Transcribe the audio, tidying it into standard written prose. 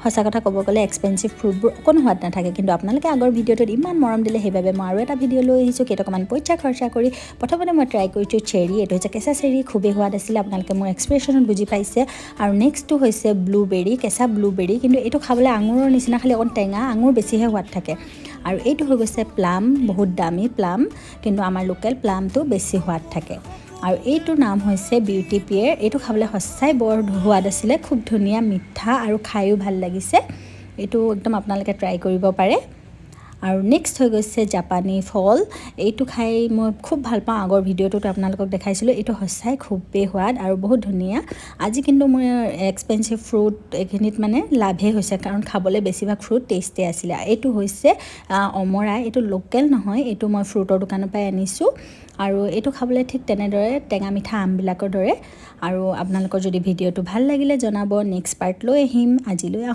সঁচা কথা ক'ব গ'লে এক্সপেঞ্চিভ ফ্ৰুটবোৰ অকণো সোৱাদ নাথাকে কিন্তু আপোনালোকে আগৰ ভিডিঅ'টোত ইমান মৰম দিলে সেইবাবে মই আৰু এটা ভিডিঅ' লৈ আহিছোঁ কেইটকামান পইচা খৰচা কৰি প্ৰথমতে মই ট্ৰাই কৰিছোঁ চেৰী এইটো হৈছে কেঁচা চেৰী খুবেই সোৱাদ আছিলে আপোনালোকে মোৰ এক্সপ্ৰেশ্যনত বুজি পাইছে আৰু নেক্সটটো হৈছে ব্লুবেৰী কেঁচা ব্লুবেৰী কিন্তু এইটো খাবলৈ আঙুৰৰ নিচিনা খালি অকণ টেঙা আঙুৰ বেছিহে সোৱাদ থাকে আৰু এইটো হৈ গৈছে প্লাম বহুত দামী প্লাম কিন্তু আমাৰ লোকেল প্লামটো বেছি সোৱাদ থাকে আৰু এইটোৰ নাম হৈছে বিউটি পিয়েৰ এইটো খাবলৈ সঁচাই বৰ সোৱাদ আছিলে খুব ধুনীয়া মিঠা আৰু খায়ো ভাল লাগিছে এইটো একদম আপোনালোকে ট্ৰাই কৰিব পাৰে আৰু নেক্সট হৈ গৈছে জাপানী ফল এইটো খাই মই খুব ভাল পাওঁ আগৰ ভিডিঅ'টোত আপোনালোকক দেখাইছিলোঁ এইটো সঁচাই খুবেই সোৱাদ আৰু বহুত ধুনীয়া আজি কিন্তু মোৰ এক্সপেঞ্চিভ ফ্ৰুট এইখিনিত মানে লাভেই হৈছে কাৰণ খাবলৈ বেছিভাগ ফ্ৰুট টেষ্টি আছিলে এইটো হৈছে অমৰা এইটো লোকেল নহয় এইটো মই ফ্ৰুটৰ দোকানৰ পৰাই আনিছোঁ আৰু এইটো খাবলৈ ঠিক তেনেদৰে টেঙা মিঠা আমবিলাকৰ দৰে আৰু আপোনালোকৰ যদি ভিডিঅ'টো ভাল লাগিলে জনাব নেক্সট পাৰ্ট লৈ আহিম আজিলৈ